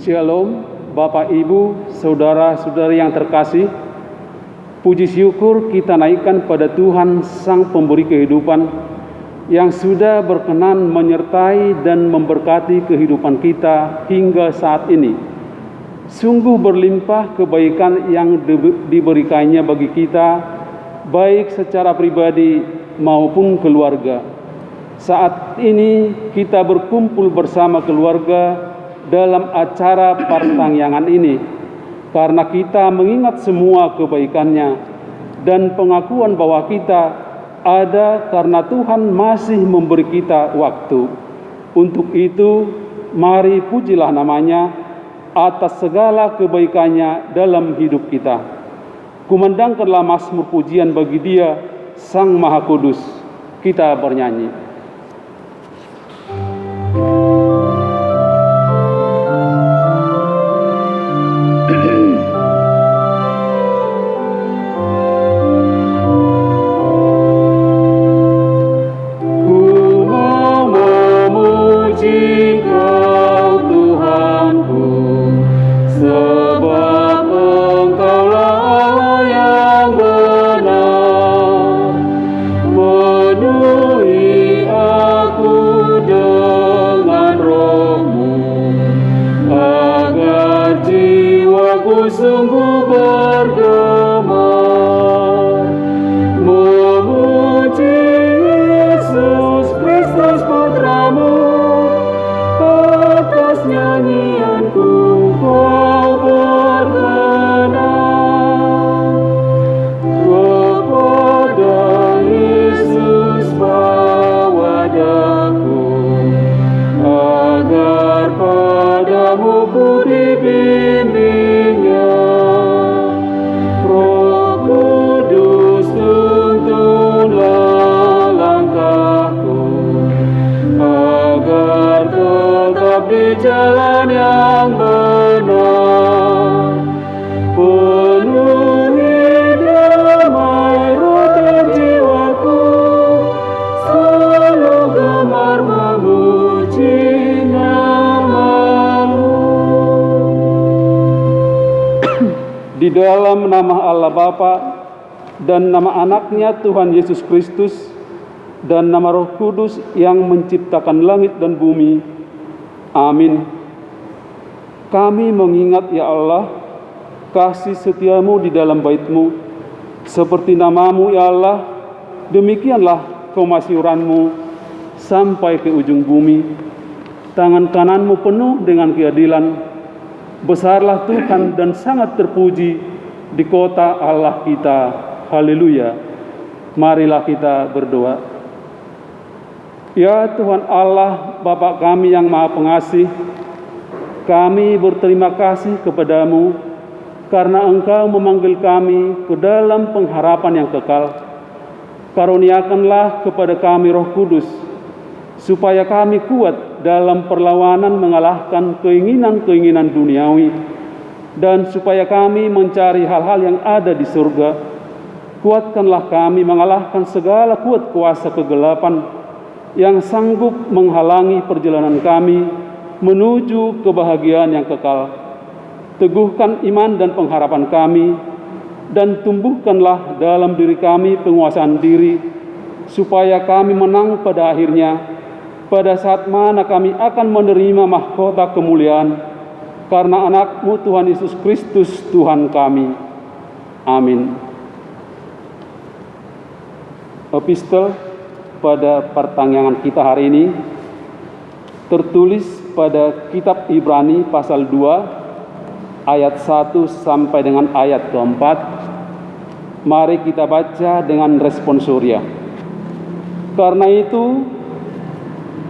Shalom, Bapak, Ibu, Saudara-saudari yang terkasih. Puji syukur kita naikkan pada Tuhan Sang Pemberi kehidupan yang sudah berkenan menyertai dan memberkati kehidupan kita hingga saat ini. Sungguh berlimpah kebaikan yang diberikannya bagi kita, baik secara pribadi maupun keluarga. Saat ini kita berkumpul bersama keluarga dalam acara pertangyangan ini, karena kita mengingat semua kebaikannya dan pengakuan bahwa kita ada karena Tuhan masih memberi kita waktu. Untuk itu, mari pujilah namanya atas segala kebaikannya dalam hidup kita. Kumandangkanlah mazmur pujian bagi Dia, Sang Maha Kudus. Kita bernyanyi. Jalan yang benar, penuhi damai roh jiwaku, selalu gemar memuji nama-Mu. Di dalam nama Allah Bapa dan nama Anaknya Tuhan Yesus Kristus dan nama Roh Kudus yang menciptakan langit dan bumi. Amin. Kami mengingat ya Allah, kasih setiamu di dalam bait-Mu. Seperti nama-Mu ya Allah, demikianlah kemasyhuran-Mu sampai ke ujung bumi. Tangan kanan-Mu penuh dengan keadilan. Besarlah Tuhan dan sangat terpuji di kota Allah kita. Haleluya. Marilah kita berdoa. Ya Tuhan Allah, Bapa kami yang Maha Pengasih, kami berterima kasih kepada-Mu karena Engkau memanggil kami ke dalam pengharapan yang kekal. Karuniakanlah kepada kami Roh Kudus, supaya kami kuat dalam perlawanan mengalahkan keinginan-keinginan duniawi, dan supaya kami mencari hal-hal yang ada di surga. Kuatkanlah kami mengalahkan segala kuat kuasa kegelapan yang sanggup menghalangi perjalanan kami menuju kebahagiaan yang kekal. Teguhkan iman dan pengharapan kami, dan tumbuhkanlah dalam diri kami penguasaan diri, supaya kami menang pada akhirnya, pada saat mana kami akan menerima mahkota kemuliaan, karena Anak-Mu Tuhan Yesus Kristus Tuhan kami. Amin. Epistel pada pertangyangan kita hari ini tertulis pada kitab Ibrani pasal 2 ayat 1 sampai dengan ayat keempat. Mari kita baca dengan responsoria. Karena itu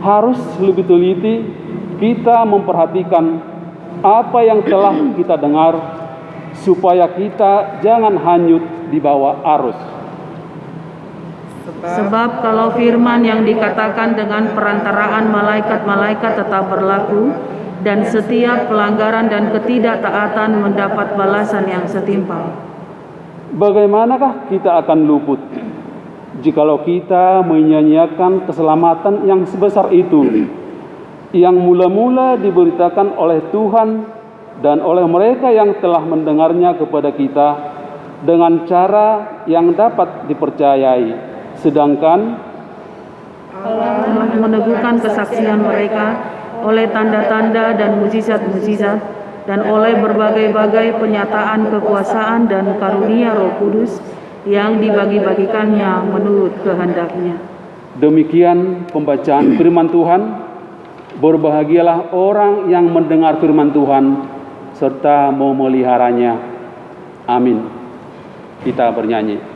harus lebih teliti kita memperhatikan apa yang telah kita dengar, supaya kita jangan hanyut di bawah arus. Sebab kalau firman yang dikatakan dengan perantaraan malaikat-malaikat tetap berlaku, dan setiap pelanggaran dan ketidaktaatan mendapat balasan yang setimpal, bagaimanakah kita akan luput jikalau kita menyia-nyiakan keselamatan yang sebesar itu, yang mula-mula diberitakan oleh Tuhan dan oleh mereka yang telah mendengarnya kepada kita dengan cara yang dapat dipercayai, sedangkan Allah telah meneguhkan kesaksian mereka oleh tanda-tanda dan mukjizat-mukjizat dan oleh berbagai-bagai penyataan kekuasaan dan karunia Roh Kudus yang dibagi-bagikannya menurut kehendaknya. Demikian pembacaan firman Tuhan. Berbahagialah orang yang mendengar firman Tuhan serta memeliharanya. Amin. Kita bernyanyi.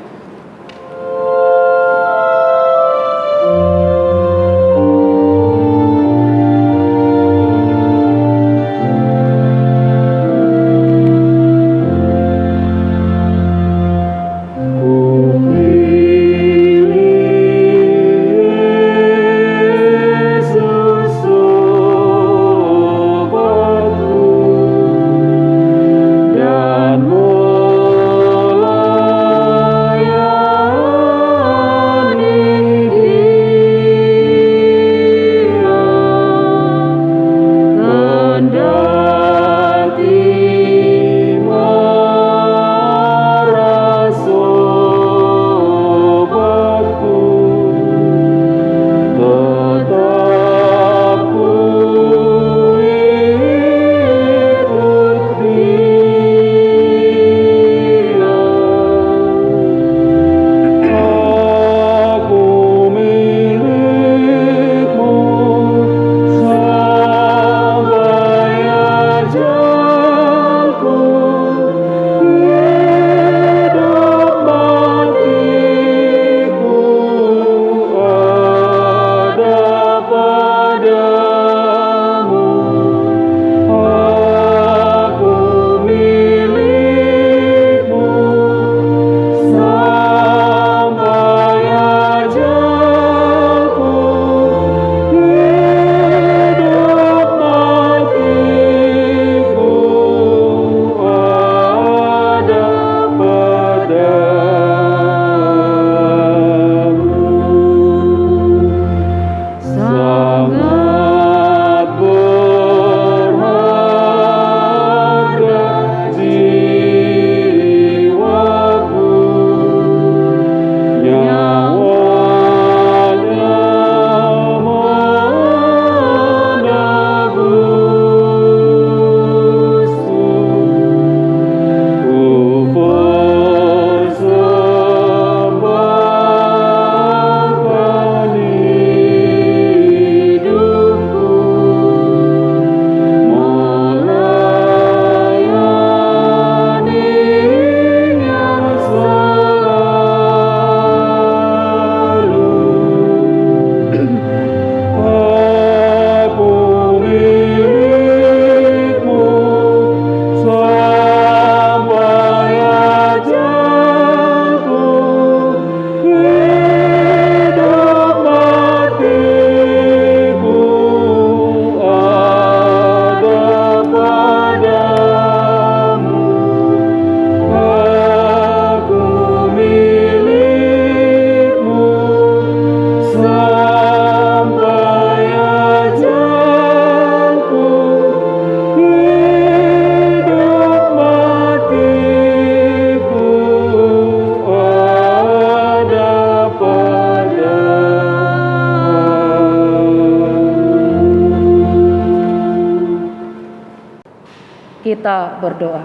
Kita berdoa.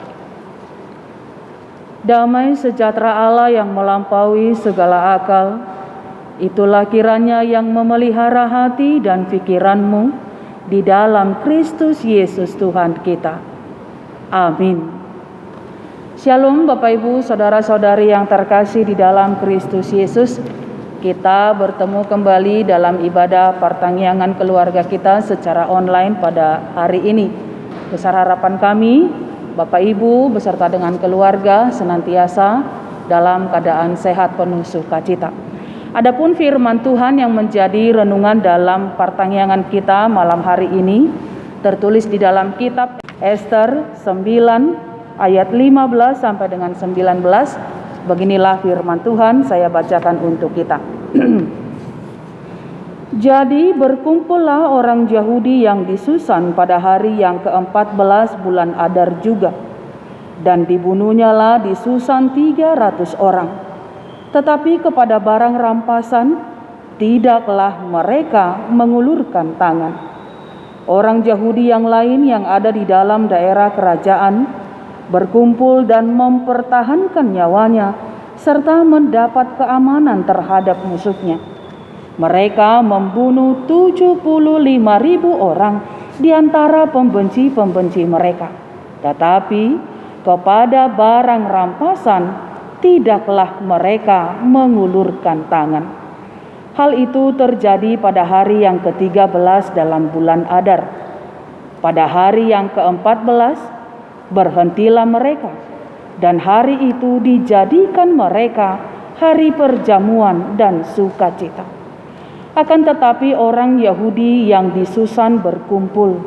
Damai sejahtera Allah yang melampaui segala akal, itulah kiranya yang memelihara hati dan pikiranmu di dalam Kristus Yesus Tuhan kita. Amin. Shalom Bapak Ibu, saudara-saudari yang terkasih di dalam Kristus Yesus. Kita bertemu kembali dalam ibadah pertanggihan keluarga kita secara online pada hari ini. Besar harapan kami, Bapak Ibu beserta dengan keluarga senantiasa dalam keadaan sehat penuh sukacita. Adapun firman Tuhan yang menjadi renungan dalam pertanggihan kita malam hari ini tertulis di dalam kitab Ester 9 ayat 15 sampai dengan 19. Beginilah firman Tuhan, saya bacakan untuk kita. Jadi berkumpullah orang Yahudi yang di Susan pada hari yang ke-14 bulan Adar juga, dan dibunuhnyalah di Susan 300 orang. Tetapi kepada barang rampasan tidaklah mereka mengulurkan tangan. Orang Yahudi yang lain yang ada di dalam daerah kerajaan berkumpul dan mempertahankan nyawanya serta mendapat keamanan terhadap musuhnya. Mereka membunuh 75.000 orang di antara pembenci-pembenci mereka. Tetapi kepada barang rampasan tidaklah mereka mengulurkan tangan. Hal itu terjadi pada hari yang ke-13 dalam bulan Adar. Pada hari yang ke-14 berhentilah mereka, dan hari itu dijadikan mereka hari perjamuan dan sukacita. Akan tetapi orang Yahudi yang di Susan berkumpul,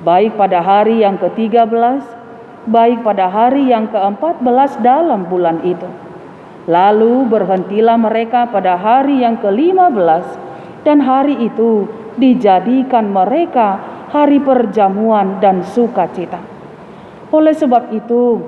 baik pada hari yang ke-13, baik pada hari yang ke-14 dalam bulan itu. Lalu berhentilah mereka pada hari yang ke-15, dan hari itu dijadikan mereka hari perjamuan dan sukacita. Oleh sebab itu,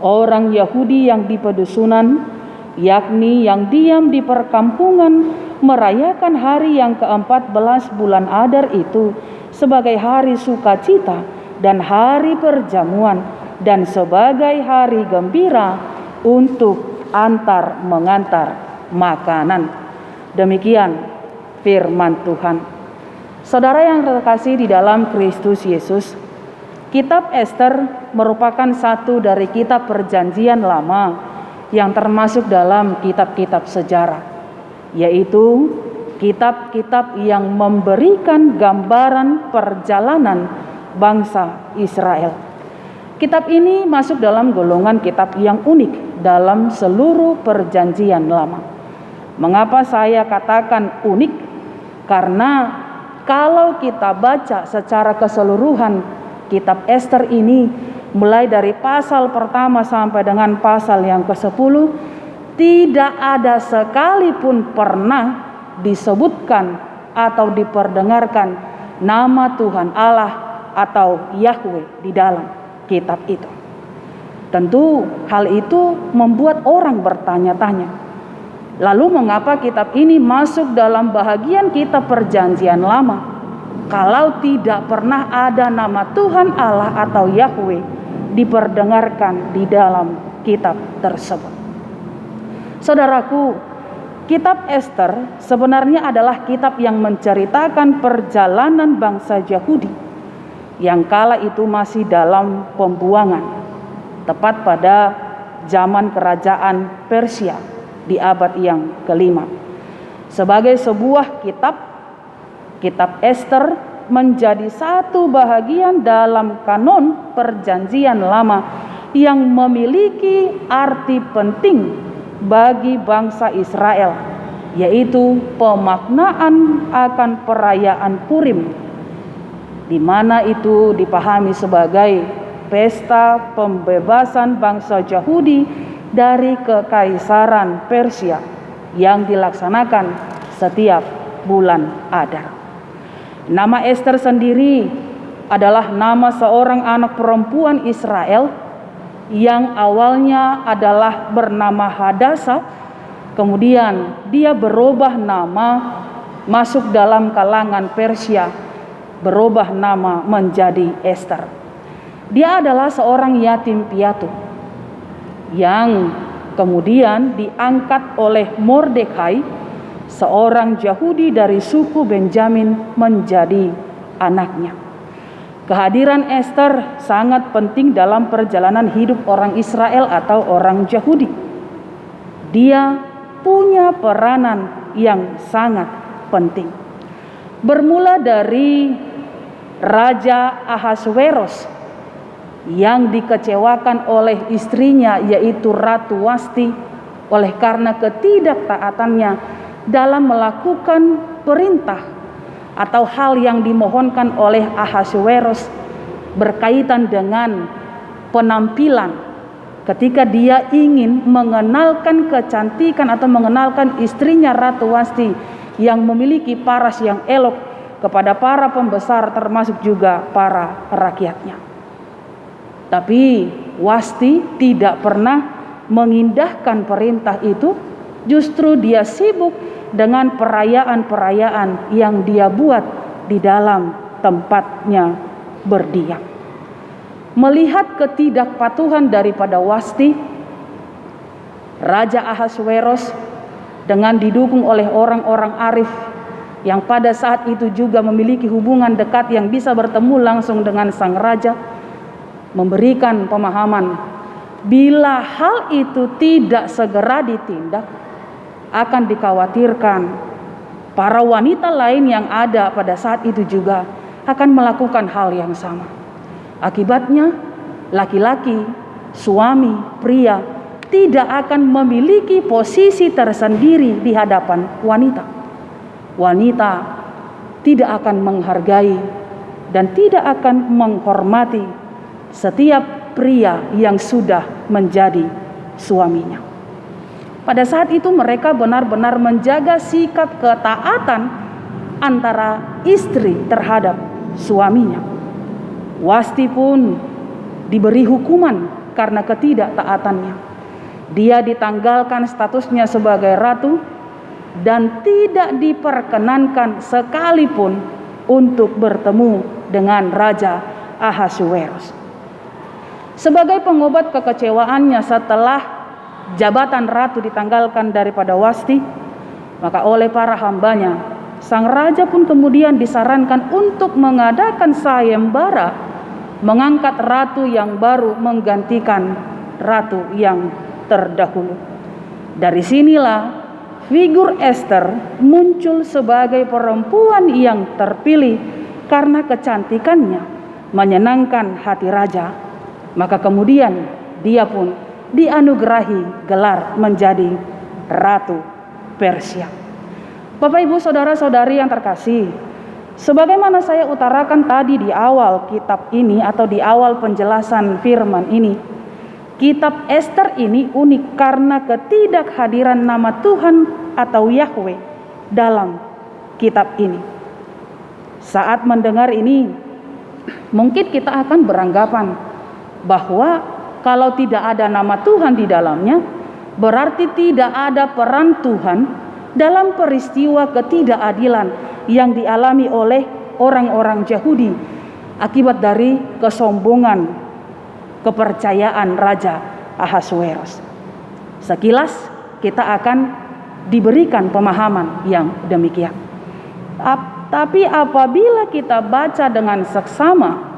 orang Yahudi yang di pedusunan, yakni yang diam di perkampungan, merayakan hari yang ke-14 bulan Adar itu sebagai hari sukacita dan hari perjamuan dan sebagai hari gembira untuk antar mengantar makanan. Demikian firman Tuhan. Saudara yang terkasih di dalam Kristus Yesus, kitab Ester merupakan satu dari kitab Perjanjian Lama yang termasuk dalam kitab-kitab sejarah, yaitu kitab-kitab yang memberikan gambaran perjalanan bangsa Israel. Kitab ini masuk dalam golongan kitab yang unik dalam seluruh Perjanjian Lama. Mengapa saya katakan unik? Karena kalau kita baca secara keseluruhan kitab Ester ini, mulai dari pasal pertama sampai dengan pasal yang ke-10, tidak ada sekalipun pernah disebutkan atau diperdengarkan nama Tuhan Allah atau Yahweh di dalam kitab itu. Tentu hal itu membuat orang bertanya-tanya, lalu mengapa kitab ini masuk dalam bahagian kitab Perjanjian Lama kalau tidak pernah ada nama Tuhan Allah atau Yahweh diperdengarkan di dalam kitab tersebut? Saudaraku, kitab Ester sebenarnya adalah kitab yang menceritakan perjalanan bangsa Yahudi yang kala itu masih dalam pembuangan, tepat pada zaman kerajaan Persia di abad yang ke-5. Sebagai sebuah kitab Ester menjadi satu bahagian dalam kanon Perjanjian Lama yang memiliki arti penting bagi bangsa Israel, yaitu pemaknaan akan perayaan Purim, di mana itu dipahami sebagai pesta pembebasan bangsa Yahudi dari kekaisaran Persia yang dilaksanakan setiap bulan Adar. Nama Ester sendiri adalah nama seorang anak perempuan Israel yang awalnya adalah bernama Hadasa, kemudian dia berubah nama masuk dalam kalangan Persia, berubah nama menjadi Ester. Dia adalah seorang yatim piatu yang kemudian diangkat oleh Mordekai, seorang Yahudi dari suku Benjamin, menjadi anaknya. Kehadiran Ester sangat penting dalam perjalanan hidup orang Israel atau orang Yahudi. Dia punya peranan yang sangat penting. Bermula dari Raja Ahasweros yang dikecewakan oleh istrinya, yaitu Ratu Wasti, oleh karena ketidaktaatannya dalam melakukan perintah atau hal yang dimohonkan oleh Ahasweros berkaitan dengan penampilan ketika dia ingin mengenalkan kecantikan atau mengenalkan istrinya Ratu Wasti yang memiliki paras yang elok kepada para pembesar termasuk juga para rakyatnya. Tapi Wasti tidak pernah mengindahkan perintah itu, justru dia sibuk dengan perayaan-perayaan yang dia buat di dalam tempatnya berdiam. Melihat ketidakpatuhan daripada Wasti, Raja Ahasweros dengan didukung oleh orang-orang arif yang pada saat itu juga memiliki hubungan dekat yang bisa bertemu langsung dengan sang raja, memberikan pemahaman bila hal itu tidak segera ditindak, akan dikhawatirkan para wanita lain yang ada pada saat itu juga akan melakukan hal yang sama. Akibatnya laki-laki, suami, pria tidak akan memiliki posisi tersendiri di hadapan wanita. Wanita tidak akan menghargai dan tidak akan menghormati setiap pria yang sudah menjadi suaminya. Pada saat itu mereka benar-benar menjaga sikap ketaatan antara istri terhadap suaminya. Wasti pun diberi hukuman karena ketidaktaatannya. Dia ditanggalkan statusnya sebagai ratu dan tidak diperkenankan sekalipun untuk bertemu dengan Raja Ahasuerus. Sebagai pengobat kekecewaannya setelah jabatan ratu ditanggalkan daripada Wasti, maka oleh para hambanya, sang raja pun kemudian disarankan untuk mengadakan sayembara, mengangkat ratu yang baru menggantikan ratu yang terdahulu. Dari sinilah figur Esther muncul sebagai perempuan yang terpilih karena kecantikannya menyenangkan hati raja. Maka kemudian dia pun dianugerahi gelar menjadi Ratu Persia. Bapak Ibu saudara-saudari yang terkasih, sebagaimana saya utarakan tadi di awal kitab ini atau di awal penjelasan firman ini, kitab Esther ini unik karena ketidakhadiran nama Tuhan atau Yahweh dalam kitab ini. Saat mendengar ini, mungkin kita akan beranggapan bahwa kalau tidak ada nama Tuhan di dalamnya, berarti tidak ada peran Tuhan dalam peristiwa ketidakadilan yang dialami oleh orang-orang Yahudi akibat dari kesombongan kepercayaan Raja Ahasuerus. Sekilas kita akan diberikan pemahaman yang demikian. Tapi apabila kita baca dengan seksama,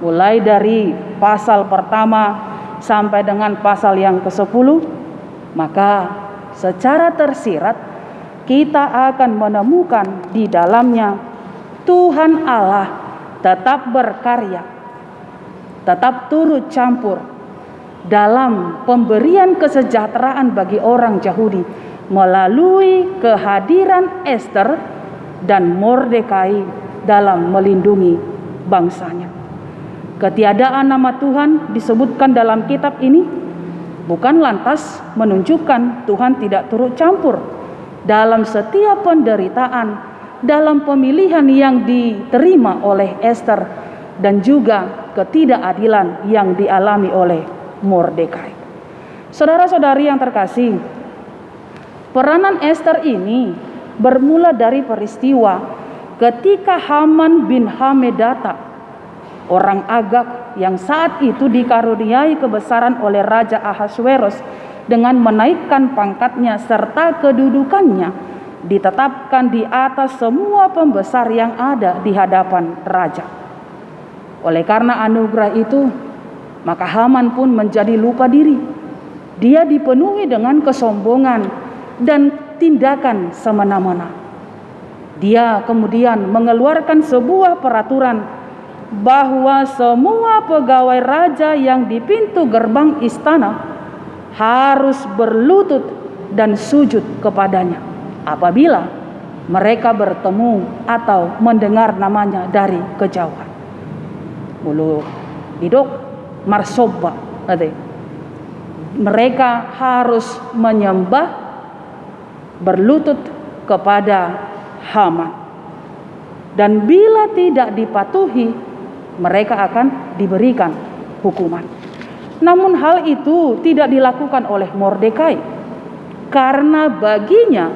mulai dari pasal pertama sampai dengan pasal yang ke-10, maka secara tersirat kita akan menemukan di dalamnya Tuhan Allah tetap berkarya, tetap turut campur dalam pemberian kesejahteraan bagi orang Yahudi melalui kehadiran Esther dan Mordekai dalam melindungi bangsanya. Ketiadaan nama Tuhan disebutkan dalam kitab ini bukan lantas menunjukkan Tuhan tidak turut campur dalam setiap penderitaan, dalam pemilihan yang diterima oleh Esther dan juga ketidakadilan yang dialami oleh Mordekai. Saudara-saudari yang terkasih, peranan Esther ini bermula dari peristiwa ketika Haman bin Hamedata, orang Agag yang saat itu dikaruniai kebesaran oleh Raja Ahasuerus dengan menaikkan pangkatnya serta kedudukannya ditetapkan di atas semua pembesar yang ada di hadapan raja. Oleh karena anugerah itu, maka Haman pun menjadi lupa diri. Dia dipenuhi dengan kesombongan dan tindakan semena-mena. Dia kemudian mengeluarkan sebuah peraturan bahwa semua pegawai raja yang di pintu gerbang istana harus berlutut dan sujud kepadanya apabila mereka bertemu atau mendengar namanya dari kejauhan. Mulu didok marsoba, mereka harus menyembah, berlutut kepada Haman. Dan bila tidak dipatuhi, mereka akan diberikan hukuman. Namun hal itu tidak dilakukan oleh Mordekai, karena baginya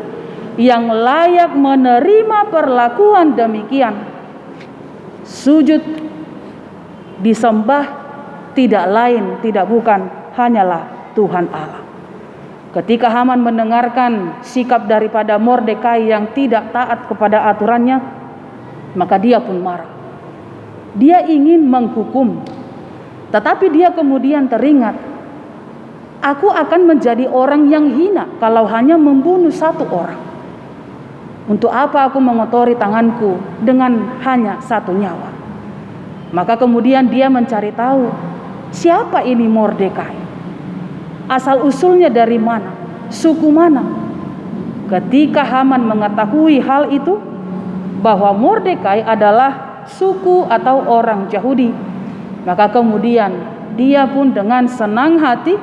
yang layak menerima perlakuan demikian, sujud disembah tidak lain tidak bukan hanyalah Tuhan Allah. Ketika Haman mendengarkan sikap daripada Mordekai yang tidak taat kepada aturannya, maka dia pun marah. Dia ingin menghukum, tetapi dia kemudian teringat, aku akan menjadi orang yang hina kalau hanya membunuh satu orang. Untuk apa aku mengotori tanganku dengan hanya satu nyawa? Maka kemudian dia mencari tahu, siapa ini Mordekai? Asal usulnya dari mana? Suku mana? Ketika Haman mengetahui hal itu, bahwa Mordekai adalah suku atau orang Yahudi, maka kemudian dia pun dengan senang hati,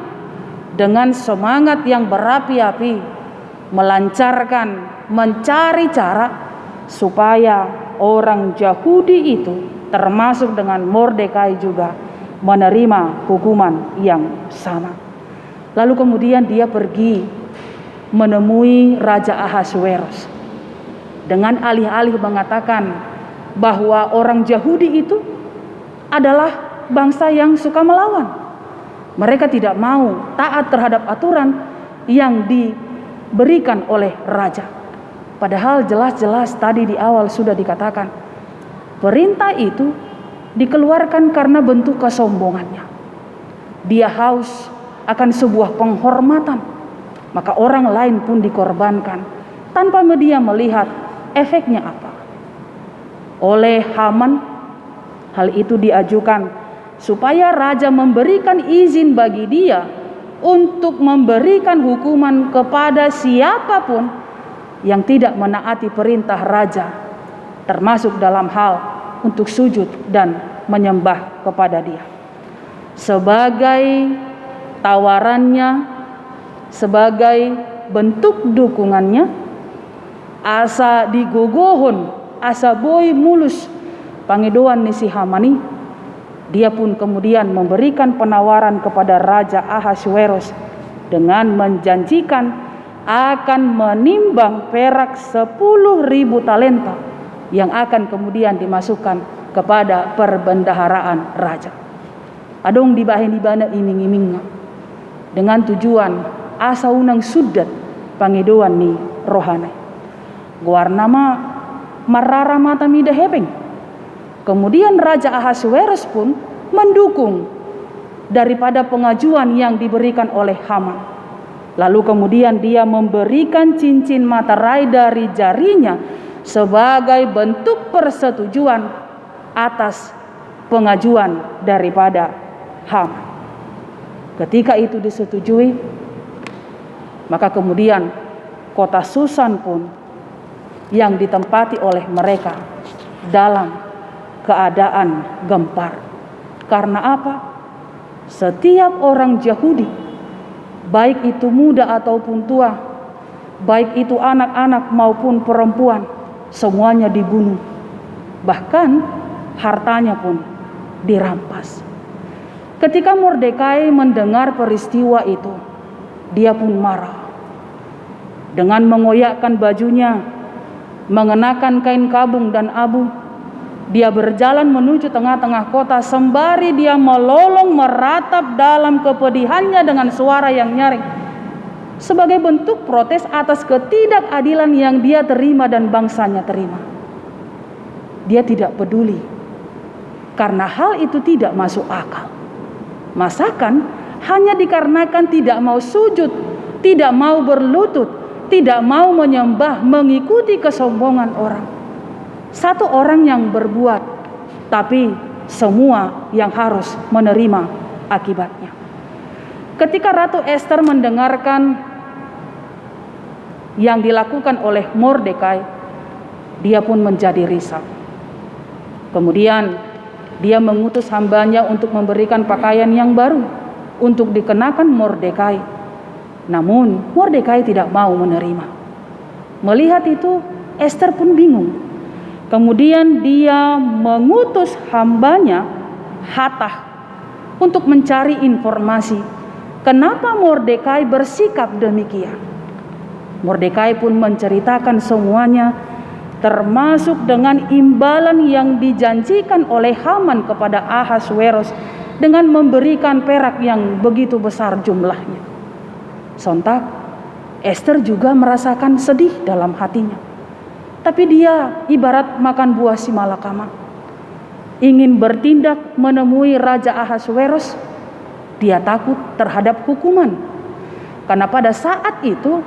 dengan semangat yang berapi-api, mencari cara supaya orang Yahudi itu, termasuk dengan Mordekai juga, menerima hukuman yang sama. Lalu kemudian dia pergi menemui Raja Ahasuerus dengan alih-alih mengatakan bahwa orang Yahudi itu adalah bangsa yang suka melawan. Mereka tidak mau taat terhadap aturan yang diberikan oleh raja. Padahal jelas-jelas tadi di awal sudah dikatakan, perintah itu dikeluarkan karena bentuk kesombongannya. Dia haus akan sebuah penghormatan, maka orang lain pun dikorbankan tanpa dia melihat efeknya apa. Oleh Haman, hal itu diajukan supaya raja memberikan izin bagi dia untuk memberikan hukuman kepada siapapun yang tidak menaati perintah raja, termasuk dalam hal untuk sujud dan menyembah kepada dia. Sebagai tawarannya, sebagai bentuk dukungannya, asa digogohon, asa boy mulus pangedoan nisi Hamani, dia pun kemudian memberikan penawaran kepada Raja Ahasuerus dengan menjanjikan akan menimbang perak 10.000 talenta yang akan kemudian dimasukkan kepada perbendaharaan raja. Adong dibahin-dibana iming-imingnya dengan tujuan asa unang sudat pangedoan ni rohane. Guar nama marara mata mida hepeng. Kemudian Raja Ahasuerus pun mendukung daripada pengajuan yang diberikan oleh Haman. Lalu kemudian dia memberikan cincin materai dari jarinya sebagai bentuk persetujuan atas pengajuan daripada Haman. Ketika itu disetujui, maka kemudian kota Susan pun yang ditempati oleh mereka dalam keadaan gempar. Karena apa? Setiap orang Yahudi, baik itu muda ataupun tua, baik itu anak-anak maupun perempuan, semuanya dibunuh. Bahkan hartanya pun dirampas. Ketika Mordekai mendengar peristiwa itu, dia pun marah. Dengan mengoyakkan bajunya, mengenakan kain kabung dan abu, dia berjalan menuju tengah-tengah kota sembari dia melolong meratap dalam kepedihannya dengan suara yang nyaring, sebagai bentuk protes atas ketidakadilan yang dia terima dan bangsanya terima. Dia tidak peduli, karena hal itu tidak masuk akal. Masakan hanya dikarenakan tidak mau sujud, tidak mau berlutut, tidak mau menyembah, mengikuti kesombongan orang. Satu orang yang berbuat, tapi semua yang harus menerima akibatnya. Ketika Ratu Ester mendengarkan yang dilakukan oleh Mordekai, dia pun menjadi risau. Kemudian dia mengutus hambanya untuk memberikan pakaian yang baru untuk dikenakan Mordekai. Namun Mordekai tidak mau menerima. Melihat itu, Ester pun bingung. Kemudian dia mengutus hambanya Hatach untuk mencari informasi kenapa Mordekai bersikap demikian. Mordekai pun menceritakan semuanya, termasuk dengan imbalan yang dijanjikan oleh Haman kepada Ahasweros dengan memberikan perak yang begitu besar jumlahnya. Sontak Ester juga merasakan sedih dalam hatinya. Tapi dia ibarat makan buah si malakama, ingin bertindak menemui Raja Ahasweros. Dia takut terhadap hukuman, karena pada saat itu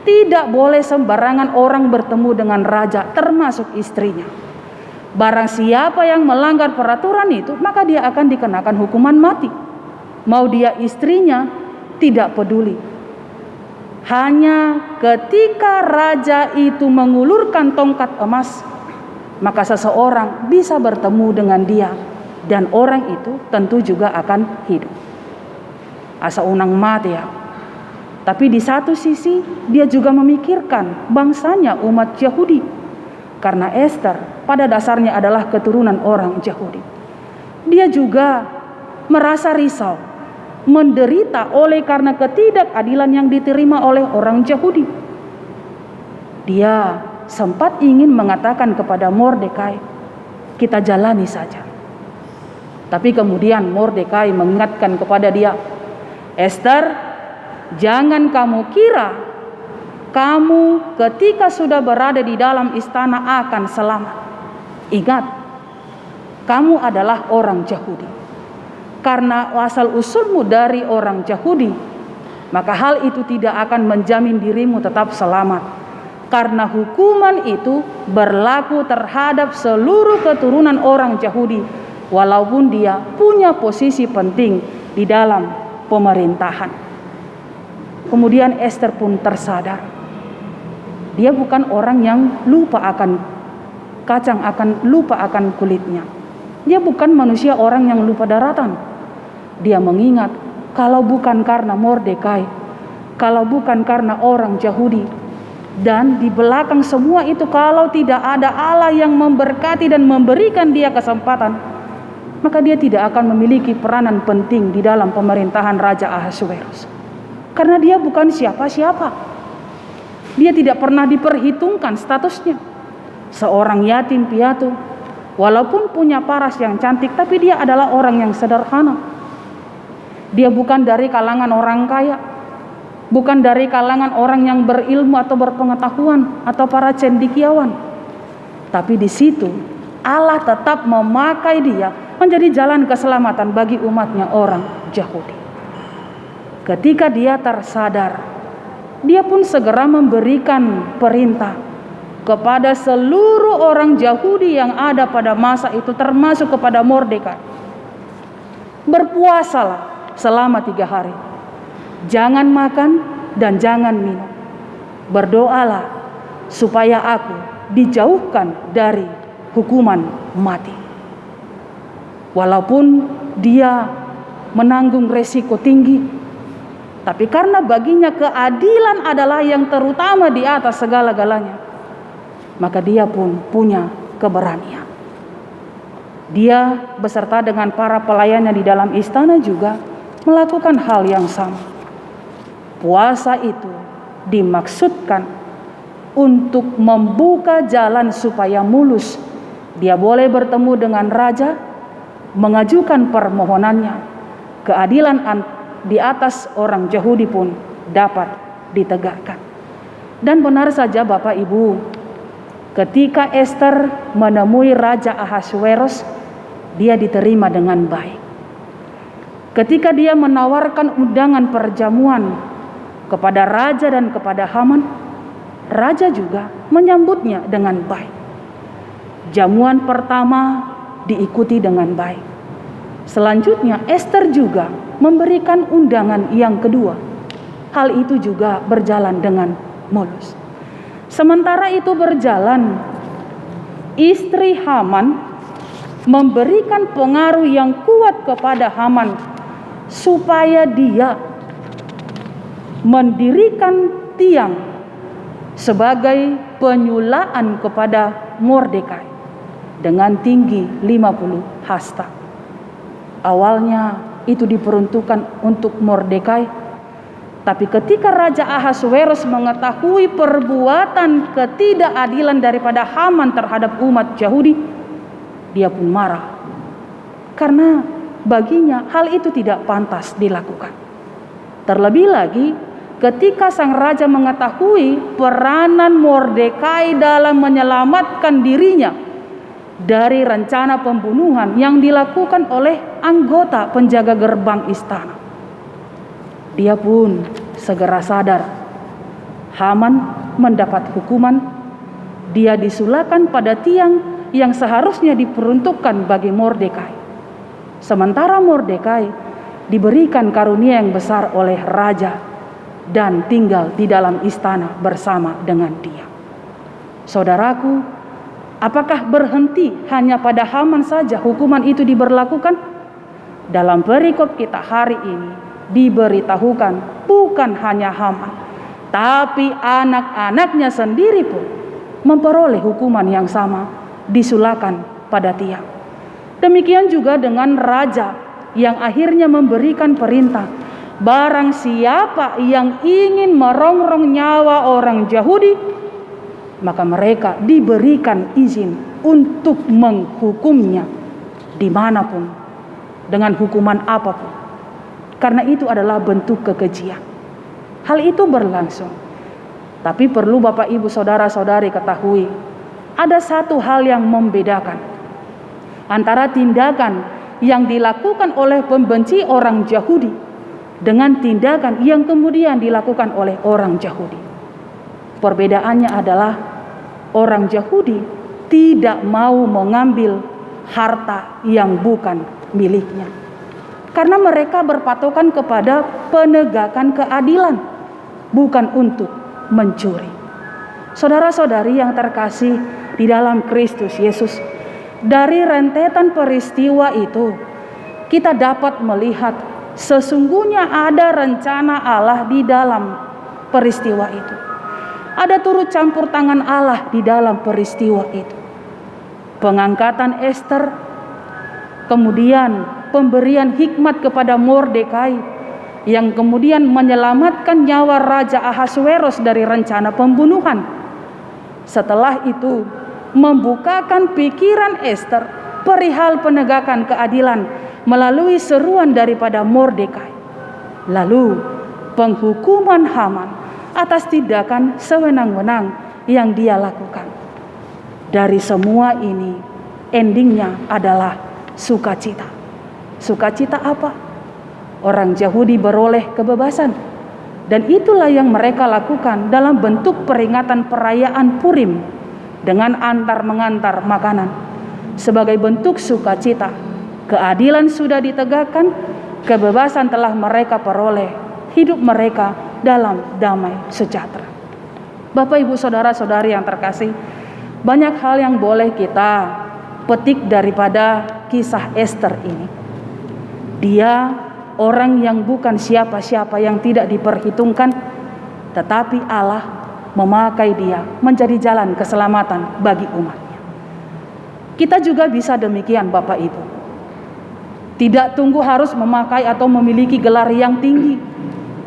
tidak boleh sembarangan orang bertemu dengan raja, termasuk istrinya. Barang siapa yang melanggar peraturan itu, maka dia akan dikenakan hukuman mati. Mau dia istrinya, tidak peduli. Hanya ketika raja itu mengulurkan tongkat emas, maka seseorang bisa bertemu dengan dia, dan orang itu tentu juga akan hidup. Asa unang mati ya. Tapi di satu sisi dia juga memikirkan bangsanya umat Yahudi, karena Ester pada dasarnya adalah keturunan orang Yahudi. Dia juga merasa risau, menderita oleh karena ketidakadilan yang diterima oleh orang Yahudi. Dia sempat ingin mengatakan kepada Mordekai, kita jalani saja. Tapi kemudian Mordekai mengingatkan kepada dia, Ester, jangan kamu kira kamu ketika sudah berada di dalam istana akan selamat. Ingat, kamu adalah orang Yahudi. Karena asal usulmu dari orang Yahudi, maka hal itu tidak akan menjamin dirimu tetap selamat. Karena hukuman itu berlaku terhadap seluruh keturunan orang Yahudi, walaupun dia punya posisi penting di dalam pemerintahan. Kemudian Ester pun tersadar. Dia bukan orang yang lupa akan kacang, lupa akan kulitnya. Dia bukan manusia orang yang lupa daratan. Dia mengingat, kalau bukan karena Mordekai, kalau bukan karena orang Yahudi, dan di belakang semua itu kalau tidak ada Allah yang memberkati dan memberikan dia kesempatan, maka dia tidak akan memiliki peranan penting di dalam pemerintahan Raja Ahasweros. Karena dia bukan siapa-siapa. Dia tidak pernah diperhitungkan statusnya. Seorang yatim piatu, walaupun punya paras yang cantik, tapi dia adalah orang yang sederhana. Dia bukan dari kalangan orang kaya, bukan dari kalangan orang yang berilmu atau berpengetahuan atau para cendekiawan. Tapi di situ Allah tetap memakai dia menjadi jalan keselamatan bagi umatnya orang Yahudi. Ketika dia tersadar, dia pun segera memberikan perintah kepada seluruh orang Yahudi yang ada pada masa itu, termasuk kepada Mordekai. Berpuasalah selama 3 hari. Jangan makan dan jangan minum. Berdoalah supaya aku dijauhkan dari hukuman mati. Walaupun dia menanggung resiko tinggi, tapi karena baginya keadilan adalah yang terutama di atas segala-galanya, maka dia pun punya keberanian. Dia beserta dengan para pelayannya di dalam istana juga melakukan hal yang sama. Puasa itu dimaksudkan untuk membuka jalan supaya mulus dia boleh bertemu dengan raja, mengajukan permohonannya. Keadilan di atas orang Yahudi pun dapat ditegakkan. Dan benar saja Bapak Ibu, ketika Ester menemui Raja Ahasweros, dia diterima dengan baik. Ketika dia menawarkan undangan perjamuan kepada raja dan kepada Haman, raja juga menyambutnya dengan baik. Jamuan pertama diikuti dengan baik. Selanjutnya Ester juga memberikan undangan yang kedua. Hal itu juga berjalan dengan mulus. Sementara itu berjalan, istri Haman memberikan pengaruh yang kuat kepada Haman supaya dia mendirikan tiang sebagai penyulaan kepada Mordekai dengan tinggi 50 hasta. Awalnya itu diperuntukkan untuk Mordekai, tapi ketika Raja Ahasuerus mengetahui perbuatan ketidakadilan daripada Haman terhadap umat Yahudi, dia pun marah. Karena baginya hal itu tidak pantas dilakukan. Terlebih lagi ketika sang raja mengetahui peranan Mordekai dalam menyelamatkan dirinya dari rencana pembunuhan yang dilakukan oleh anggota penjaga gerbang istana. Dia pun segera sadar Haman mendapat hukuman. Dia disulakan pada tiang yang seharusnya diperuntukkan bagi Mordekai. Sementara Mordekai diberikan karunia yang besar oleh raja dan tinggal di dalam istana bersama dengan dia. Saudaraku, apakah berhenti hanya pada Haman saja hukuman itu diberlakukan? Dalam perikop kita hari ini diberitahukan bukan hanya Haman, tapi anak-anaknya sendiri pun memperoleh hukuman yang sama, disulakan pada tiang. Demikian juga dengan raja yang akhirnya memberikan perintah, barang siapa yang ingin merongrong nyawa orang Yahudi, maka mereka diberikan izin untuk menghukumnya dimanapun, dengan hukuman apapun. Karena itu adalah bentuk kekejian. Hal itu berlangsung. Tapi perlu Bapak Ibu Saudara-saudari ketahui, ada satu hal yang membedakan antara tindakan yang dilakukan oleh pembenci orang Yahudi dengan tindakan yang kemudian dilakukan oleh orang Yahudi. Perbedaannya adalah orang Yahudi tidak mau mengambil harta yang bukan miliknya, karena mereka berpatokan kepada penegakan keadilan, bukan untuk mencuri. Saudara-saudari yang terkasih di dalam Kristus Yesus, dari rentetan peristiwa itu kita dapat melihat sesungguhnya ada rencana Allah di dalam peristiwa itu. Ada turut campur tangan Allah di dalam peristiwa itu. Pengangkatan Ester, kemudian pemberian hikmat kepada Mordekai yang kemudian menyelamatkan nyawa Raja Ahasuerus dari rencana pembunuhan. Setelah itu membukakan pikiran Ester perihal penegakan keadilan melalui seruan daripada Mordekai. Lalu penghukuman Haman atas tindakan sewenang-wenang yang dia lakukan. Dari semua ini endingnya adalah sukacita. Sukacita apa? Orang Yahudi beroleh kebebasan, dan itulah yang mereka lakukan dalam bentuk peringatan perayaan Purim dengan antar-mengantar makanan sebagai bentuk sukacita. Keadilan sudah ditegakkan, kebebasan telah mereka peroleh, hidup mereka dalam damai sejahtera. Bapak Ibu Saudara-saudari yang terkasih, banyak hal yang boleh kita petik daripada kisah Ester ini. Dia orang yang bukan siapa-siapa, yang tidak diperhitungkan, tetapi Allah memakai dia menjadi jalan keselamatan bagi umatnya. Kita juga bisa demikian Bapak Ibu. Tidak tunggu harus memakai atau memiliki gelar yang tinggi,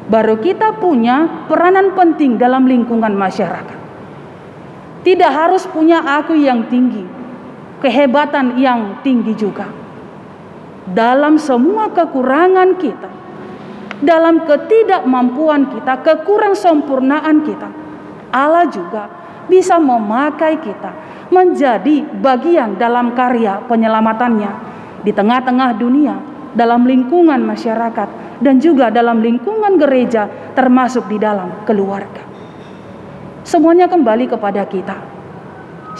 baru kita punya peranan penting dalam lingkungan masyarakat. Tidak harus punya aku yang tinggi, kehebatan yang tinggi juga. Dalam semua kekurangan kita, dalam ketidakmampuan kita, kekurang sempurnaan kita, Allah juga bisa memakai kita menjadi bagian dalam karya penyelamatannya di tengah-tengah dunia, dalam lingkungan masyarakat, dan juga dalam lingkungan gereja, termasuk di dalam keluarga. Semuanya kembali kepada kita.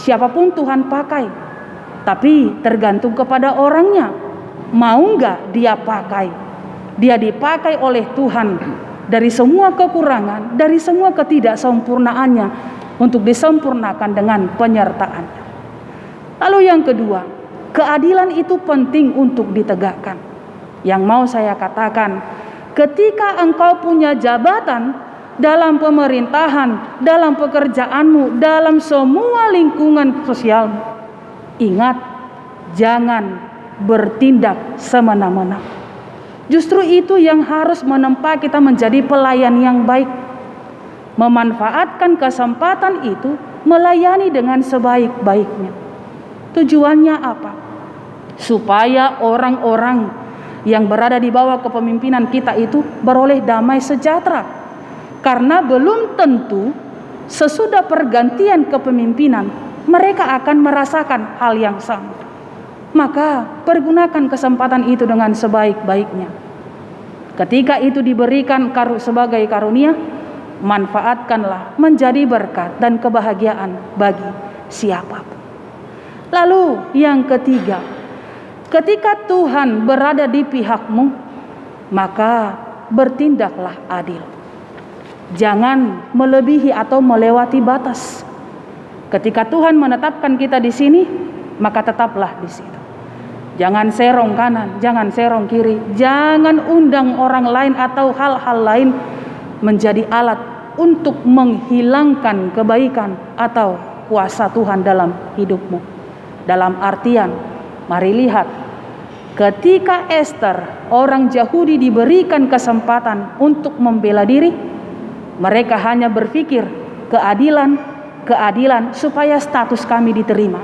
Siapapun Tuhan pakai, tapi tergantung kepada orangnya. Mau enggak dia pakai? Dia dipakai oleh Tuhan dari semua kekurangan, dari semua ketidaksempurnaannya, untuk disempurnakan dengan penyertaannya. Lalu yang kedua, keadilan itu penting untuk ditegakkan. Yang mau saya katakan, ketika engkau punya jabatan, dalam pemerintahan, dalam pekerjaanmu, dalam semua lingkungan sosialmu. Ingat, jangan bertindak semena-mena. Justru itu yang harus menempa kita menjadi pelayan yang baik. Memanfaatkan kesempatan itu melayani dengan sebaik-baiknya. Tujuannya apa? Supaya orang-orang yang berada di bawah kepemimpinan kita itu beroleh damai sejahtera. Karena belum tentu sesudah pergantian kepemimpinan mereka akan merasakan hal yang sama. Maka pergunakan kesempatan itu dengan sebaik-baiknya. Ketika itu diberikan sebagai karunia, manfaatkanlah menjadi berkat dan kebahagiaan bagi siapapun. Lalu yang ketiga, ketika Tuhan berada di pihakmu, maka bertindaklah adil. Jangan melebihi atau melewati batas. Ketika Tuhan menetapkan kita di sini, maka tetaplah di situ. Jangan serong kanan, jangan serong kiri, jangan undang orang lain atau hal-hal lain menjadi alat untuk menghilangkan kebaikan atau kuasa Tuhan dalam hidupmu. Dalam artian, mari lihat, ketika Ester, orang Yahudi, diberikan kesempatan untuk membela diri, mereka hanya berpikir keadilan supaya status kami diterima.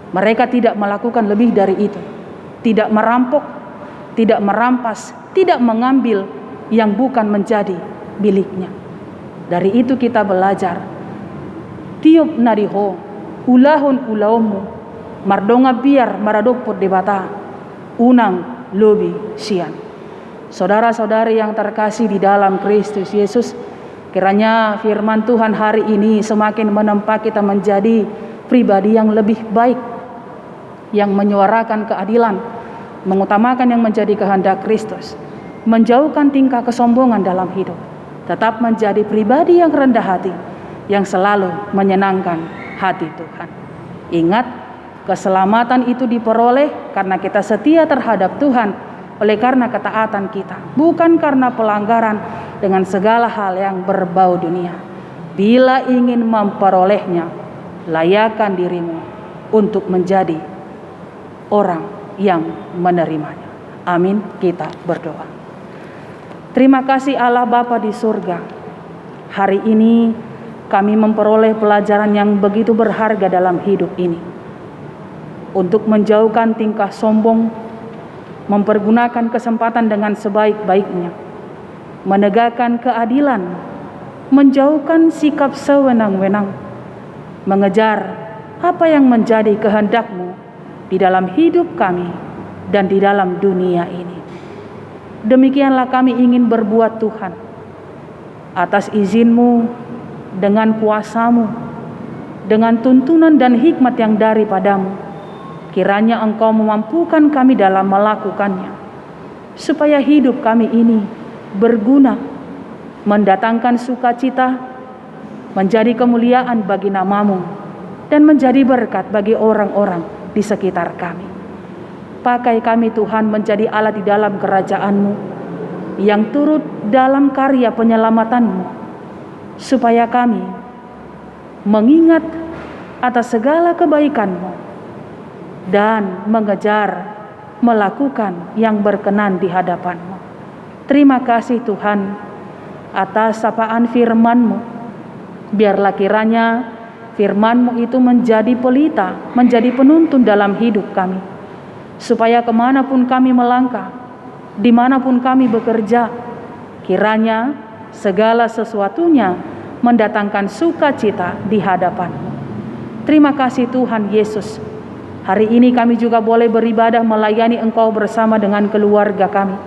Mereka tidak melakukan lebih dari itu. Tidak merampok, tidak merampas, tidak mengambil yang bukan menjadi miliknya. Dari itu kita belajar. Tiup nadiho, ulahun ulaumu, mardonga biar maradopot debata, unang lobi sian. Saudara-saudari yang terkasih di dalam Kristus Yesus, kiranya firman Tuhan hari ini semakin menempa kita menjadi pribadi yang lebih baik, yang menyuarakan keadilan, mengutamakan yang menjadi kehendak Kristus, menjauhkan tingkah kesombongan dalam hidup, tetap menjadi pribadi yang rendah hati, yang selalu menyenangkan hati Tuhan. Ingat, keselamatan itu diperoleh karena kita setia terhadap Tuhan, oleh karena ketaatan kita, bukan karena pelanggaran dengan segala hal yang berbau dunia. Bila ingin memperolehnya, layakkan dirimu untuk menjadi orang yang menerimanya. Amin. Kita berdoa. Terima kasih Allah Bapa di surga. Hari ini kami memperoleh pelajaran yang begitu berharga dalam hidup ini. Untuk menjauhkan tingkah sombong, mempergunakan kesempatan dengan sebaik-baiknya, menegakkan keadilan, menjauhkan sikap sewenang-wenang, mengejar apa yang menjadi kehendak-Mu di dalam hidup kami dan di dalam dunia ini. Demikianlah kami ingin berbuat Tuhan. Atas izin-Mu, dengan kuasa-Mu, dengan tuntunan dan hikmat yang daripadamu, kiranya Engkau memampukan kami dalam melakukannya, supaya hidup kami ini berguna, mendatangkan sukacita, menjadi kemuliaan bagi nama-Mu, dan menjadi berkat bagi orang-orang di sekitar kami. Pakai kami Tuhan menjadi alat di dalam kerajaan-Mu, yang turut dalam karya penyelamatanmu, supaya kami mengingat atas segala kebaikan-Mu dan mengejar melakukan yang berkenan di hadapan-Mu. Terima kasih Tuhan atas sapaan firman-Mu. Biarlah kiranya firman-Mu itu menjadi pelita, menjadi penuntun dalam hidup kami, supaya kemanapun kami melangkah, dimanapun kami bekerja, kiranya segala sesuatunya mendatangkan sukacita di hadapan-Mu. Terima kasih Tuhan Yesus. Hari ini kami juga boleh beribadah melayani Engkau bersama dengan keluarga kami,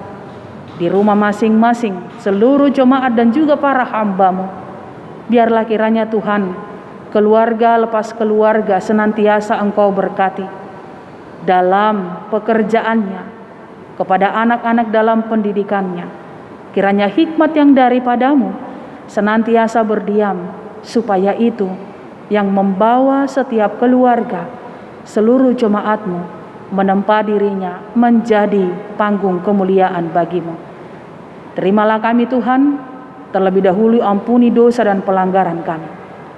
di rumah masing-masing, seluruh jemaat dan juga para hamba-Mu. Biarlah kiranya Tuhan, keluarga lepas keluarga senantiasa Engkau berkati dalam pekerjaannya, kepada anak-anak dalam pendidikannya. Kiranya hikmat yang daripadamu senantiasa berdiam, supaya itu yang membawa setiap keluarga, seluruh jemaat-Mu, menempa dirinya menjadi panggung kemuliaan bagi-Mu. Terimalah kami Tuhan, Terlebih dahulu ampuni dosa dan pelanggaran kami.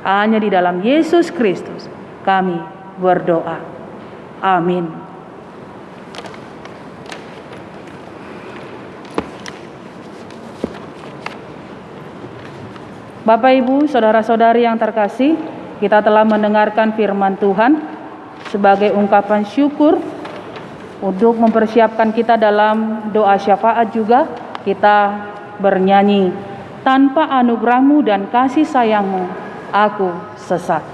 Hanya di dalam Yesus Kristus kami berdoa. Amin. Bapak, Ibu, saudara-saudari yang terkasih, kita telah mendengarkan firman Tuhan. Sebagai ungkapan syukur untuk mempersiapkan kita dalam doa syafaat juga, kita bernyanyi, tanpa anugerah-Mu dan kasih sayang-Mu, aku sesat.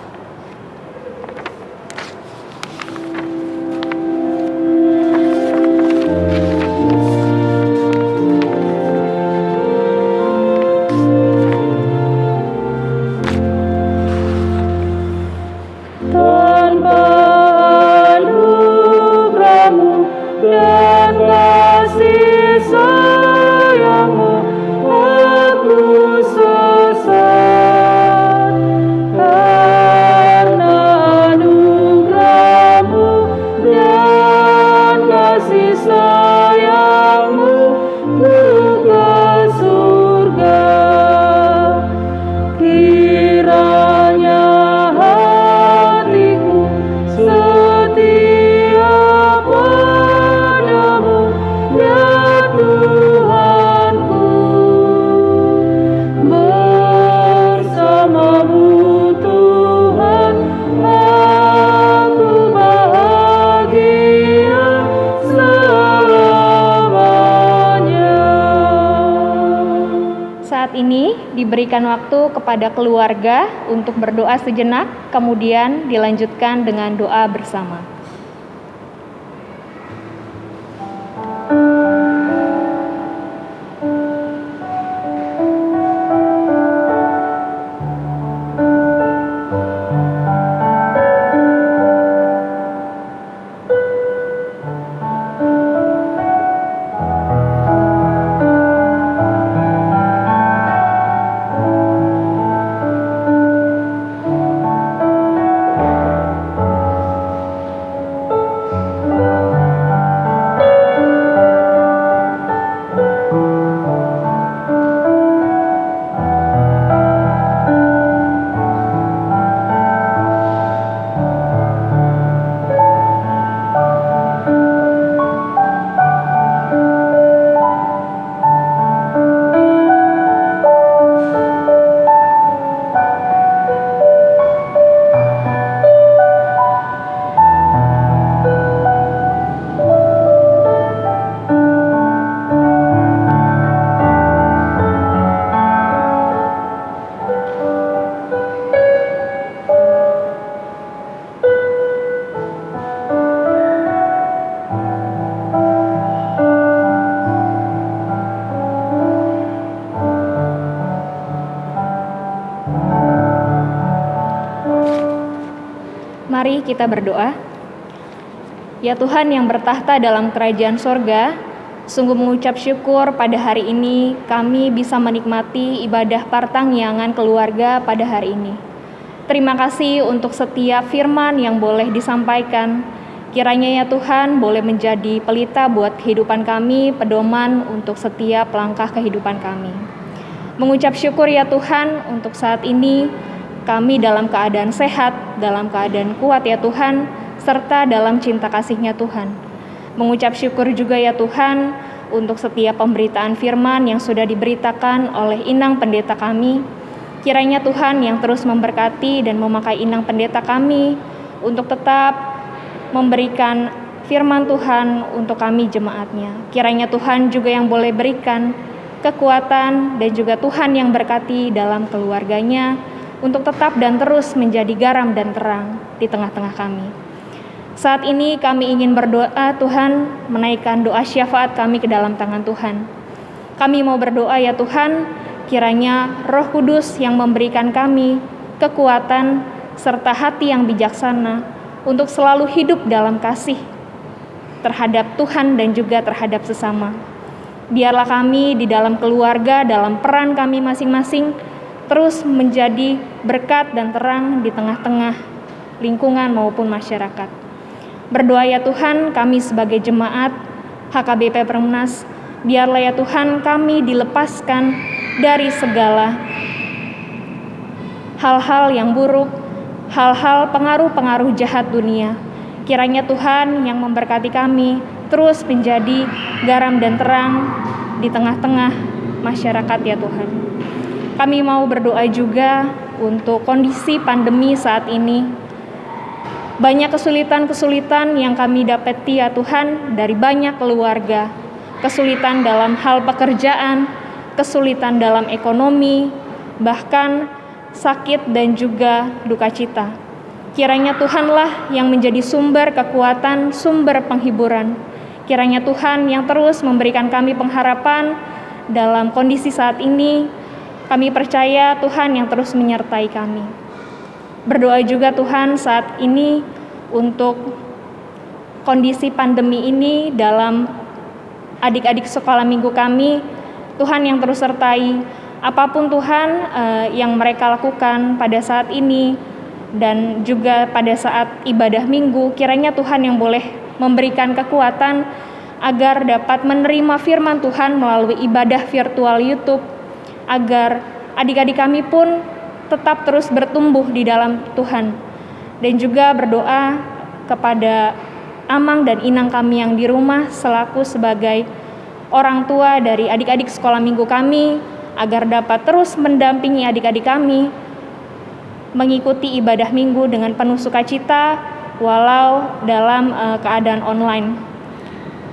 Diberikan waktu kepada keluarga untuk berdoa sejenak, kemudian dilanjutkan dengan doa bersama. Mari kita berdoa. Ya Tuhan yang bertahta dalam kerajaan sorga, sungguh mengucap syukur pada hari ini kami bisa menikmati ibadah partangyangan keluarga pada hari ini. Terima kasih untuk setiap firman yang boleh disampaikan. Kiranya ya Tuhan boleh menjadi pelita buat kehidupan kami, pedoman untuk setiap langkah kehidupan kami. Mengucap syukur ya Tuhan untuk saat ini kami dalam keadaan sehat, dalam keadaan kuat ya Tuhan, serta dalam cinta kasih-Nya Tuhan. Mengucap syukur juga ya Tuhan untuk setiap pemberitaan firman yang sudah diberitakan oleh Inang Pendeta kami. Kiranya Tuhan yang terus memberkati dan memakai Inang Pendeta kami untuk tetap memberikan firman Tuhan untuk kami jemaat-Nya. Kiranya Tuhan juga yang boleh berikan kekuatan dan juga Tuhan yang berkati dalam keluarganya untuk tetap dan terus menjadi garam dan terang di tengah-tengah kami. Saat ini kami ingin berdoa, Tuhan, menaikkan doa syafaat kami ke dalam tangan Tuhan. Kami mau berdoa ya Tuhan, kiranya Roh Kudus yang memberikan kami kekuatan serta hati yang bijaksana untuk selalu hidup dalam kasih terhadap Tuhan dan juga terhadap sesama. Biarlah kami di dalam keluarga, dalam peran kami masing-masing, terus menjadi berkat dan terang di tengah-tengah lingkungan maupun masyarakat. Berdoa ya Tuhan, kami sebagai jemaat HKBP Perumnas Biarlah ya Tuhan kami dilepaskan dari segala hal-hal yang buruk, hal-hal pengaruh-pengaruh jahat dunia. Kiranya Tuhan yang memberkati kami terus menjadi garam dan terang di tengah-tengah masyarakat ya Tuhan. Kami mau berdoa juga untuk kondisi pandemi saat ini. Banyak kesulitan-kesulitan yang kami dapati ya Tuhan dari banyak keluarga. Kesulitan dalam hal pekerjaan, kesulitan dalam ekonomi, bahkan sakit dan juga duka cita. Kiranya Tuhanlah yang menjadi sumber kekuatan, sumber penghiburan. Kiranya Tuhan yang terus memberikan kami pengharapan dalam kondisi saat ini. Kami percaya Tuhan yang terus menyertai kami. Berdoa juga Tuhan saat ini untuk kondisi pandemi ini dalam adik-adik sekolah minggu kami. Tuhan yang terus sertai apapun Tuhan yang mereka lakukan pada saat ini dan juga pada saat ibadah minggu. Kiranya Tuhan yang boleh memberikan kekuatan agar dapat menerima firman Tuhan melalui ibadah virtual YouTube, agar adik-adik kami pun tetap terus bertumbuh di dalam Tuhan. Dan juga berdoa kepada Amang dan Inang kami yang di rumah selaku sebagai orang tua dari adik-adik sekolah minggu kami, agar dapat terus mendampingi adik-adik kami mengikuti ibadah minggu dengan penuh sukacita walau dalam keadaan online.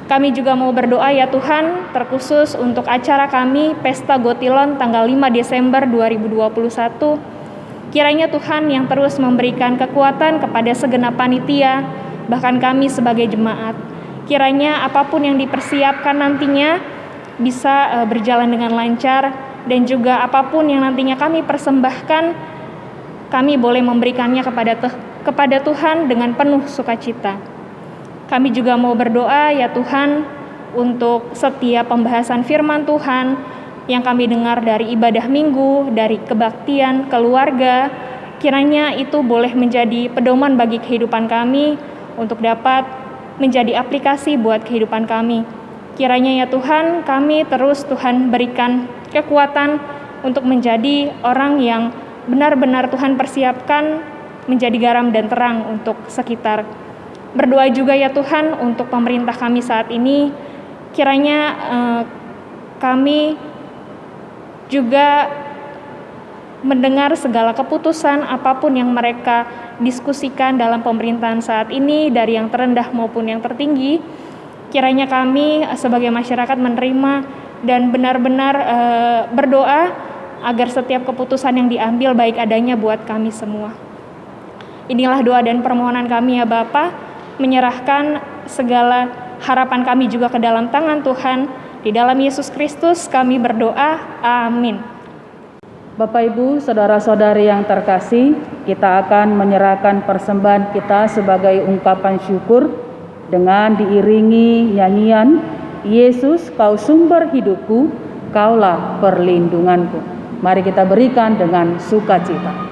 Kami juga mau berdoa ya Tuhan, terkhusus untuk acara kami Pesta Gotilon tanggal 5 Desember 2021. Kiranya Tuhan yang terus memberikan kekuatan kepada segenap panitia, bahkan kami sebagai jemaat. Kiranya apapun yang dipersiapkan nantinya bisa berjalan dengan lancar, dan juga apapun yang nantinya kami persembahkan, kami boleh memberikannya kepada Tuhan dengan penuh sukacita. Kami juga mau berdoa ya Tuhan untuk setiap pembahasan firman Tuhan yang kami dengar dari ibadah minggu, dari kebaktian keluarga. Kiranya itu boleh menjadi pedoman bagi kehidupan kami untuk dapat menjadi aplikasi buat kehidupan kami. Kiranya ya Tuhan, kami terus Tuhan berikan kekuatan untuk menjadi orang yang benar-benar Tuhan persiapkan menjadi garam dan terang untuk sekitar. Berdoa juga ya Tuhan untuk pemerintah kami saat ini. Kiranya kami juga mendengar segala keputusan apapun yang mereka diskusikan dalam pemerintahan saat ini, dari yang terendah maupun yang tertinggi. Kiranya kami sebagai masyarakat menerima dan benar-benar berdoa agar setiap keputusan yang diambil baik adanya buat kami semua. Inilah doa dan permohonan kami ya Bapa, menyerahkan segala harapan kami juga ke dalam tangan Tuhan. Di dalam Yesus Kristus kami berdoa, amin. Bapak Ibu, saudara-saudari yang terkasih, kita akan menyerahkan persembahan kita sebagai ungkapan syukur dengan diiringi nyanyian Yesus kau sumber hidupku, kaulah perlindunganku. Mari kita berikan dengan sukacita.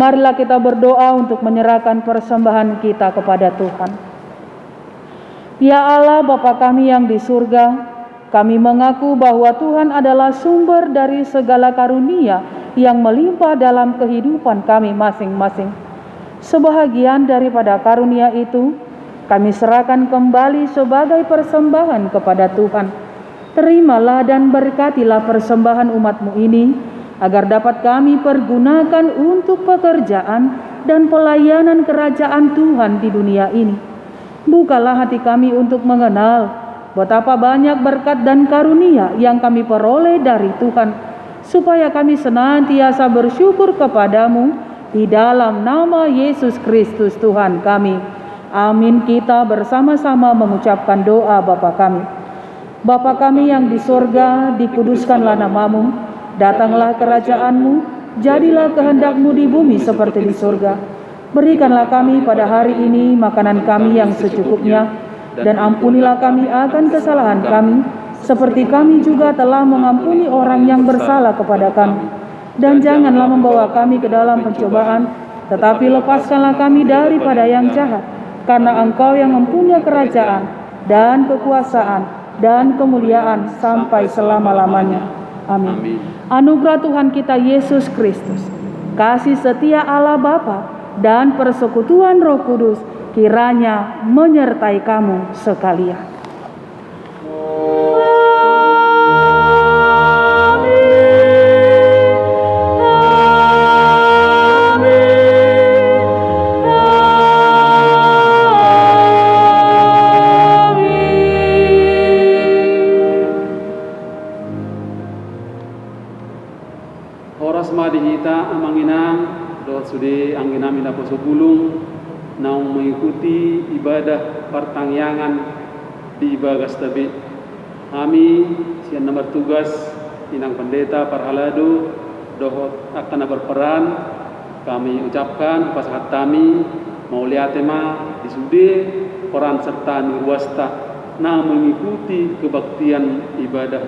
Marilah kita berdoa untuk menyerahkan persembahan kita kepada Tuhan. Ya Allah Bapa kami yang di surga, Kami mengaku bahwa Tuhan adalah sumber dari segala karunia yang melimpah dalam kehidupan kami masing-masing. Sebahagian daripada karunia itu, kami serahkan kembali sebagai persembahan kepada Tuhan. Terimalah dan berkatilah persembahan umat-Mu ini, agar dapat kami pergunakan untuk pekerjaan dan pelayanan kerajaan Tuhan di dunia ini. Bukalah hati kami untuk mengenal betapa banyak berkat dan karunia yang kami peroleh dari Tuhan, supaya kami senantiasa bersyukur kepadamu di dalam nama Yesus Kristus Tuhan kami. Amin. Kita bersama-sama mengucapkan doa Bapa kami. Bapa kami yang di sorga, dikuduskanlah namamu, datanglah kerajaan-Mu, jadilah kehendak-Mu di bumi seperti di sorga. Berikanlah kami pada hari ini makanan kami yang secukupnya, dan ampunilah kami akan kesalahan kami, seperti kami juga telah mengampuni orang yang bersalah kepada kami. Dan janganlah membawa kami ke dalam pencobaan, tetapi lepaskanlah kami daripada yang jahat, karena Engkau yang mempunyai kerajaan dan kekuasaan dan kemuliaan sampai selama-lamanya. Amin. Anugerah Tuhan kita Yesus Kristus, kasih setia Allah Bapa, dan persekutuan Roh Kudus kiranya menyertai kamu sekalian. Horas madihita amanginang doa sude anggina mina posopulung naung mengikuti ibadah pertangyangan di Bagas Tabe. Kami sian nomor tugas inang pendeta Parhalado dohot akan berperan. Kami ucapkan pasahat kami mau lihat tema di sude peran serta nirwasta nah mengikuti kebaktian ibadah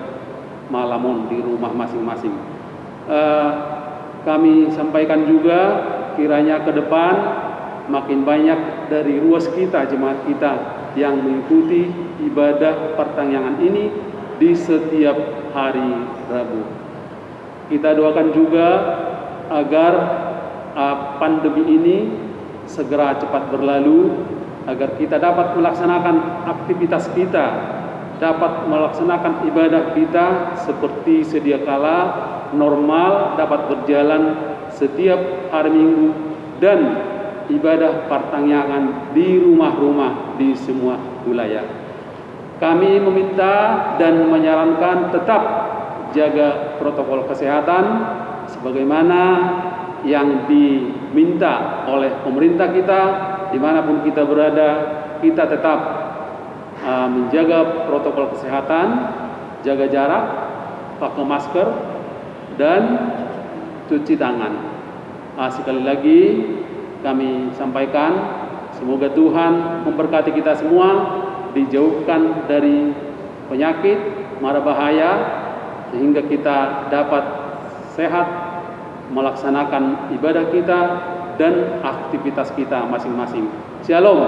malamon di rumah masing-masing. Kami sampaikan juga kiranya ke depan makin banyak dari ruas kita, jemaat kita yang mengikuti ibadah pertangyangan ini di setiap hari Rabu. Kita doakan juga agar pandemi ini segera cepat berlalu, agar kita dapat melaksanakan aktivitas kita, dapat melaksanakan ibadah kita seperti sedia kala, normal, dapat berjalan setiap hari Minggu, dan ibadah pertangyangan di rumah-rumah di semua wilayah. Kami meminta dan menyarankan tetap jaga protokol kesehatan sebagaimana yang diminta oleh pemerintah kita. Dimanapun kita berada, kita tetap menjaga protokol kesehatan, jaga jarak, pakai masker, dan cuci tangan. Sekali lagi kami sampaikan, semoga Tuhan memberkati kita semua, dijauhkan dari penyakit mara bahaya, sehingga kita dapat sehat melaksanakan ibadah kita dan aktivitas kita masing-masing. Shalom.